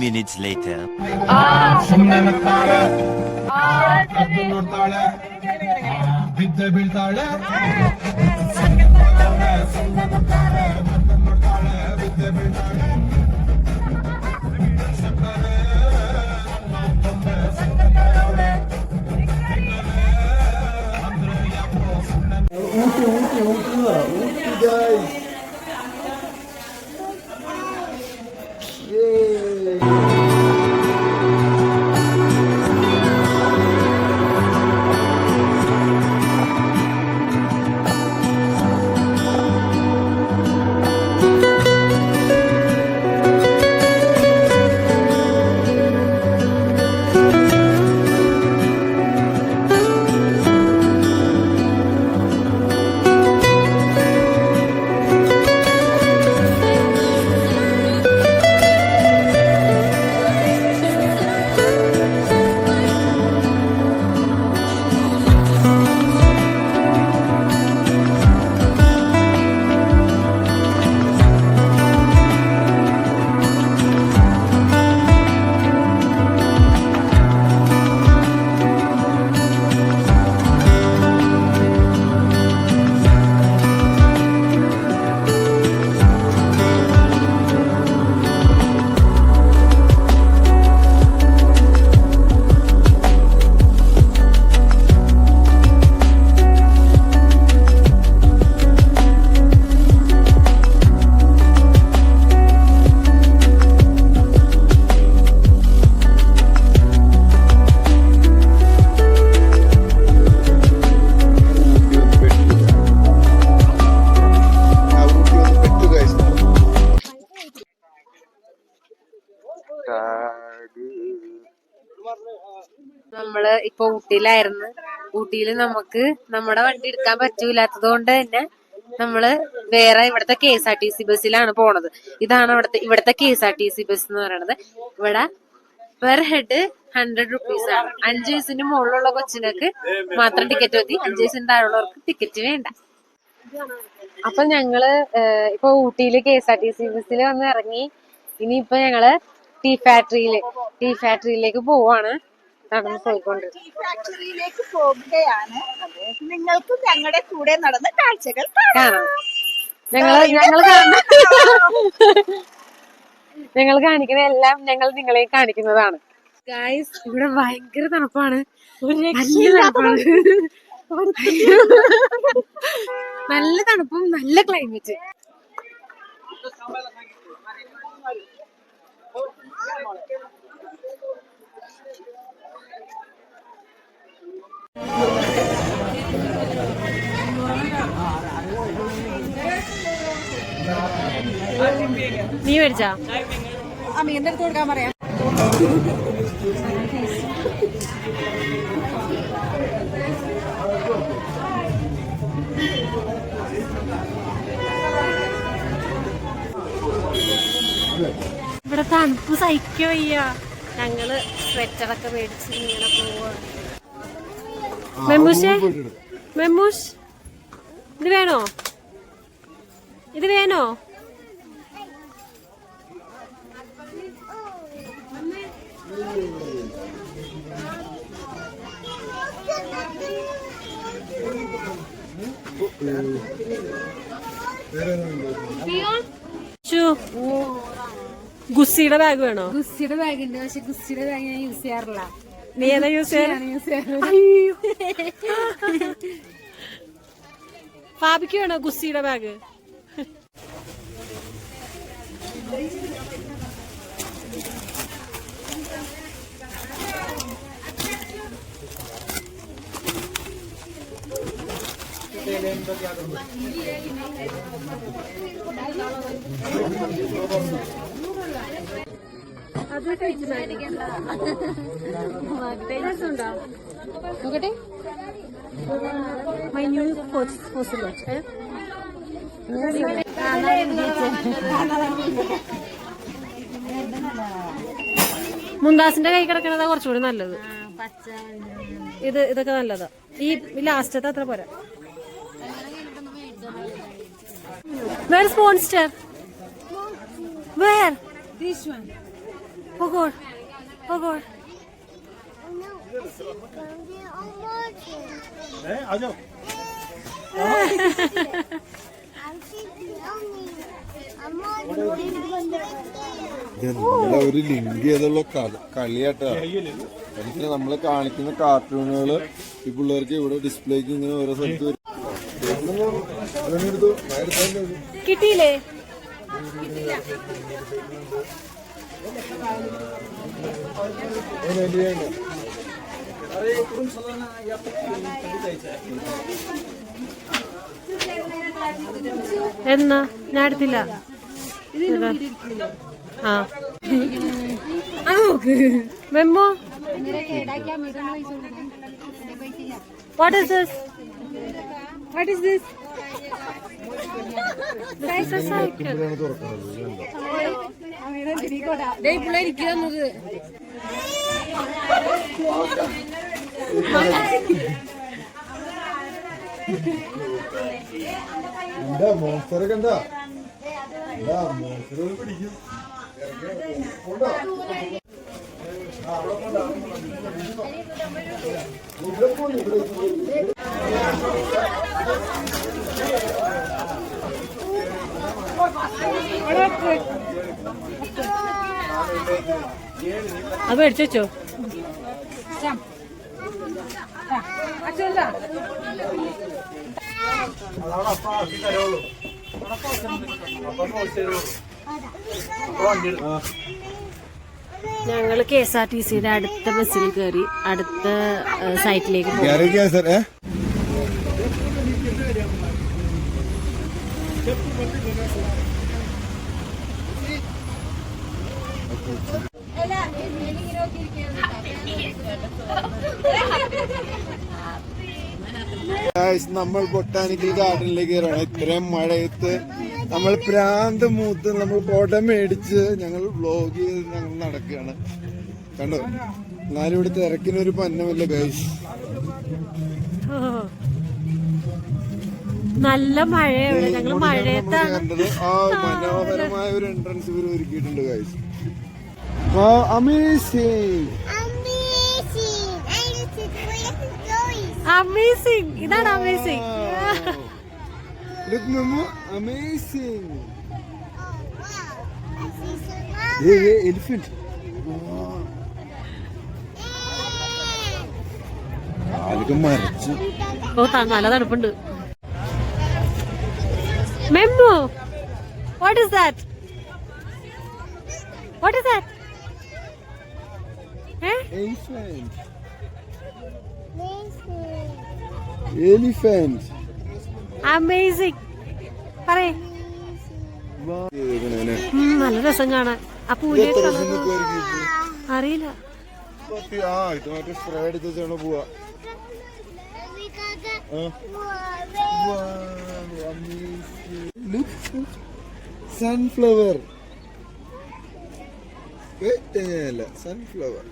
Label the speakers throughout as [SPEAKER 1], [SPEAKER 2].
[SPEAKER 1] minutes later.
[SPEAKER 2] നമ്മള് ഇപ്പൊ ഊട്ടിയിലായിരുന്നു. ഊട്ടിയിൽ നമുക്ക് നമ്മുടെ വണ്ടി എടുക്കാൻ പറ്റൂലാത്തത് കൊണ്ട് തന്നെ നമ്മള് വേറെ ഇവിടത്തെ KSRTC ബസ്സിലാണ് പോണത്. ഇതാണ് ഇവിടത്തെ KSRTC ബസ് എന്ന് പറയുന്നത്. ഇവിടെ പെർ ഹെഡ് 100 rupees ആണ്. 5 വയസ്സിന് മുകളിലുള്ള കൊച്ചിനൊക്കെ മാത്രം ടിക്കറ്റ് മതി. 5 വയസ്സിന് താഴെയുള്ളവർക്ക് ടിക്കറ്റ് വേണ്ട. അപ്പൊ ഞങ്ങള് ഇപ്പൊ ഊട്ടിയില് KSRTC ബസ്സിൽ വന്ന് ഇറങ്ങി. ഇനിയിപ്പൊ ഞങ്ങള് ടീ ഫാക്ടറിയിലേക്ക് പോവാണ്. നടന്ന് പോയിക്കൊണ്ട്
[SPEAKER 3] ടീ ഫാക്ടറിയിലേക്ക് പോകുകയാണ്. നിങ്ങൾക്ക് ഞങ്ങളുടെ കൂടെ നടന്ന കാഴ്ചകൾ
[SPEAKER 2] കാണാം. ഞങ്ങൾ കാണിക്കുന്ന എല്ലാം ഞങ്ങൾ നിങ്ങളെ കാണിക്കുന്നതാണ്. ഗായ്സ്, ഇവിടെ ഭയങ്കര തണുപ്പാണ്. നല്ല തണുപ്പും നല്ല ക്ലൈമറ്റ്. നീ മേടിച്ചാ
[SPEAKER 3] അമീറിന്റെ അടുത്ത് കൊടുക്കാൻ പറയാം.
[SPEAKER 2] ഇവിടെ തണുപ്പ് സഹിക്കോ വയ്യ. ഞങ്ങള് സ്വെറ്ററൊക്കെ മേടിച്ച് ഇങ്ങനെ പോവാ. മെമ്മൂഷ് ഇത് വേണോ? ഇത് വേണോ? ഗുസ്സിയുടെ ബാഗ് വേണോ? ഗുസ്സിയുടെ ബാഗ് ഉണ്ട്, പക്ഷെ ഗുസ്സിയുടെ ബാഗ് ഞാൻ യൂസ് ചെയ്യാറില്ല. നീ ഏതാ യൂസ് ചെയ്യാറ്? ഫാബിക്ക് വേണോ ഗുസ്സിയുടെ ബാഗ്? അത് നോക്കട്ടെ. മുന്താസിന്റെ കൈ കിടക്കണതാ കുറച്ചുകൂടി നല്ലത്. ഇതൊക്കെ നല്ലതാ. ഈ ലാസ്റ്റത്തെ അത്ര പോരാ. Where's Monster? Where?
[SPEAKER 3] This one.
[SPEAKER 2] Oh God. Oh God.
[SPEAKER 1] നമ്മളെ ഒരു ലിങ്ക് ചെയ്തുള്ള കളിയാട്ടാ. എനിക്ക് നമ്മളെ കാണിക്കുന്ന കാർട്ടൂണുകള് ഈ പിള്ളേർക്ക് ഇവിടെ ഡിസ്പ്ലേക്ക് ഇങ്ങനെ ഓരോ സ്ഥലത്ത് വരും.
[SPEAKER 2] കിട്ടിയില്ലേ? എന്നാ ഞാൻ എടുത്തില്ല. ആ memo what is this? What is this? പിള്ളേർക്ക് തന്നത്
[SPEAKER 1] എന്താ മോൺസ്റ്ററൊക്കെ എന്താ മോൺസ്റ്റർ പിടിക്കും.
[SPEAKER 2] അത് മേടിച്ചോ? ഞങ്ങള് KSRTCയുടെ അടുത്ത ബസ്സിൽ കയറി അടുത്ത സൈറ്റിലേക്ക് പോകും.
[SPEAKER 1] നമ്മൾ ബൊട്ടാനിക്കൽ ഗാർഡനിലേക്ക് കയറണം. ഇത്രയും മഴയത്ത് നമ്മൾ പ്രാന്ത് മൂത്ത് നമ്മൾ കോട്ട മേടിച്ച് ഞങ്ങൾ വ്ലോഗ് ചെയ്ത് ഞങ്ങൾ നടക്കുകയാണ്. കണ്ടോ, എന്നാലും ഇവിടെ തിരക്കിനൊരു പന്നമില്ല ഗൈസ്.
[SPEAKER 2] നല്ല മഴയാണ്. ഞങ്ങൾ മഴയത്താണ്
[SPEAKER 1] കണ്ടത്. ആ മനോഹരമായ ഒരു എൻട്രൻസ് ഇവർ ഒരുക്കിയിട്ടുണ്ട് ഗൈസ്. Amazing
[SPEAKER 2] amazing. ഇതാണ് amazing.
[SPEAKER 1] Look, Mama, amazing. Elephant. കാലൊക്കെ മരച്ചു.
[SPEAKER 2] ഓ നല്ല തണുപ്പുണ്ട്. Memmu, what is that? What is that?
[SPEAKER 1] Elephant. Elephant.
[SPEAKER 2] Amazing. പറയേ. നല്ല രസം കാണാൻ. ആ പൂനെ അറിയില്ല.
[SPEAKER 1] സ്പ്രേ അടിച്ചാണ് പോവാ. സൺഫ്ലവർ. സൺഫ്ലവർ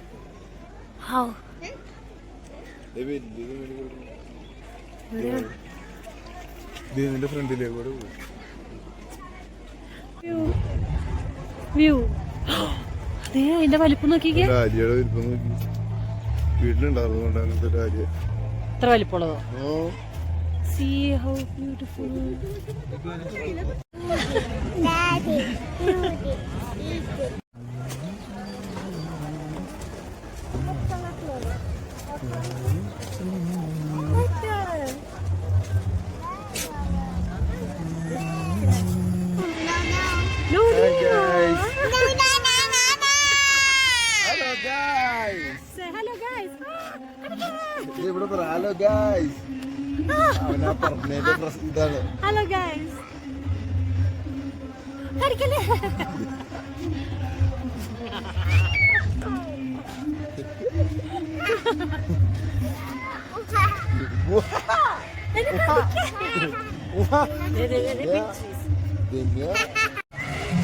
[SPEAKER 1] ഇതിന്റെ ഫ്രണ്ടിലേക്ക് കൂടെ പോകും.
[SPEAKER 2] വ്യൂ അതേ അതിന്റെ വലിപ്പം നോക്കിക്കേ.
[SPEAKER 1] രാജിയുടെ വലിപ്പം നോക്കി. വീട്ടിലുണ്ടായിരുന്നു അങ്ങനത്തെ രാജ്യ.
[SPEAKER 2] എത്ര വലിപ്പമുള്ളതോ? See how beautiful.
[SPEAKER 1] ഇവിടെ പറ ഹലോ ഗൈസ്. അവനാ പറഞ്ഞതിന്റെ പ്രശ്നം ഇതാണ്.
[SPEAKER 2] Hello guys.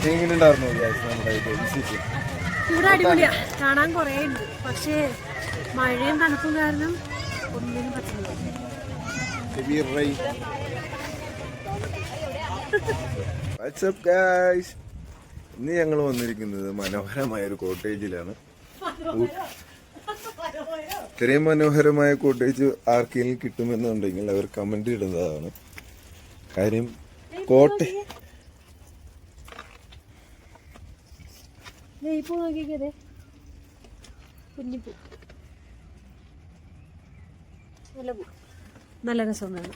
[SPEAKER 1] എങ്ങനെയുണ്ടായിരുന്നു നമ്മുടെ വിസിറ്റ്?
[SPEAKER 2] ഇവിടെ അടിപൊളിയാ, കാണാൻ കൊറേ ഉണ്ട്. പക്ഷേ മഴയും തണുപ്പും കാരണം ഒന്നിനും പറ്റുന്നില്ല.
[SPEAKER 1] What's up guys? ഇന്ന് ഞങ്ങൾ വന്നിരിക്കുന്നത് മനോഹരമായ ഒരു കോട്ടേജിലാണ്. ഇത്രയും മനോഹരമായ കോട്ടേജ് ആർക്കെങ്കിലും കിട്ടുമെന്നുണ്ടെങ്കിൽ അവർ കമന്റ് ഇടുന്നതാണ്. കാര്യം
[SPEAKER 4] നല്ല രസമാണ്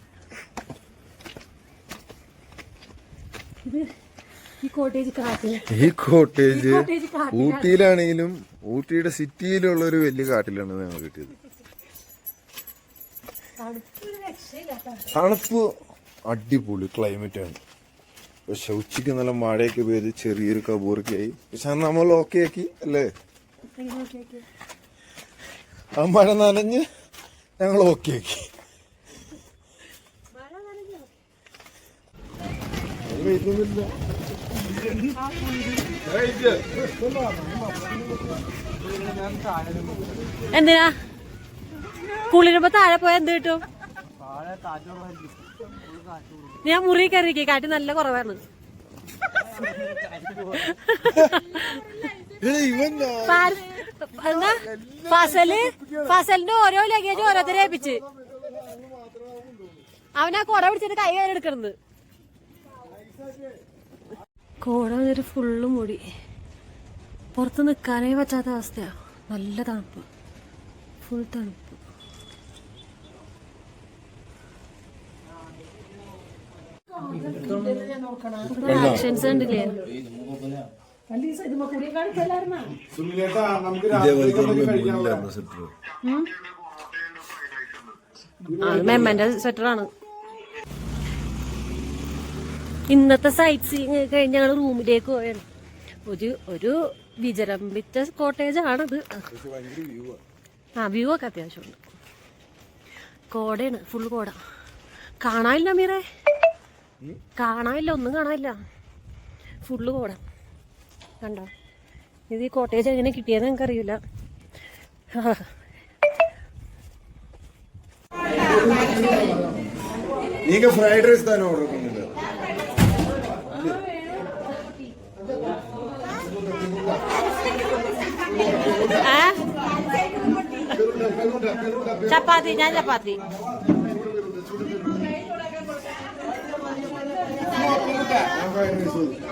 [SPEAKER 4] ഈ കോട്ടേജ്
[SPEAKER 1] ഊട്ടിയിലാണെങ്കിലും ഊട്ടിയുടെ സിറ്റിയിലുള്ള ഒരു വലിയ കാട്ടിലാണ് ഞങ്ങൾ കിട്ടിയത്. തണുപ്പ് അടിപൊളി ക്ലൈമറ്റ് ആണ്. പക്ഷെ ഉച്ചക്ക് നല്ല മഴയൊക്കെ പെയ്ത് ചെറിയൊരു കബൂറൊക്കെ ആയി. പക്ഷെ നമ്മൾ ഓക്കെ ആക്കി അല്ലേ? ആ മഴ നനഞ്ഞ് ഞങ്ങൾ ഓക്കെ ആക്കി.
[SPEAKER 4] എന്തിനാ കുളിരുമ്പോ താഴെ പോയാ എന്ത് കിട്ടും? ഞാൻ മുറി കയറിക്കേ, കാറ്റ് നല്ല കുറവാണ്. എന്താ ഫസലിന്റെ ഓരോ ലഗേജ് ഓരോരുത്തരെ ഏൽപ്പിച്ച് അവനാ കുട പിടിച്ചിട്ട് കൈ കയറി എടുക്കണത്. കോട വന്നിട്ട് ഫുള്ള് മൂടി, പുറത്ത് നിൽക്കാനേ പറ്റാത്ത അവസ്ഥയാ. നല്ല തണുപ്പ്, ഫുൾ തണുപ്പ്. ആക്ഷൻസ് കണ്ടില്ലേ? മെമ്മന്റെ സ്വെറ്ററാണ്. ഇന്നത്തെ സൈറ്റ് സീയിങ് കഴിഞ്ഞ് ഞങ്ങൾ റൂമിലേക്ക് പോയാണ്. ഒരു വിജരംഭിച്ച കോട്ടേജ് ആണത്. വ്യൂ ഒക്കെ അത്യാവശ്യമുണ്ട്. കോടയാണ്, ഫുൾ കോട. കാണാനില്ല മീറേ, കാണാനില്ല, ഒന്നും കാണാനില്ല, ഫുള്ള് കോട. കണ്ടോ? ഇത് ഈ കോട്ടേജ് എങ്ങനെ കിട്ടിയെന്ന് ഞങ്ങൾക്കറിയില്ല.
[SPEAKER 1] ഫ്രൈഡ് റൈസ് തന്നെ ഓർഡർ ചെയ്യുന്നുണ്ട്.
[SPEAKER 4] ചപ്പാത്തി, ഞാൻ ചപ്പാത്തി.
[SPEAKER 1] Fried rice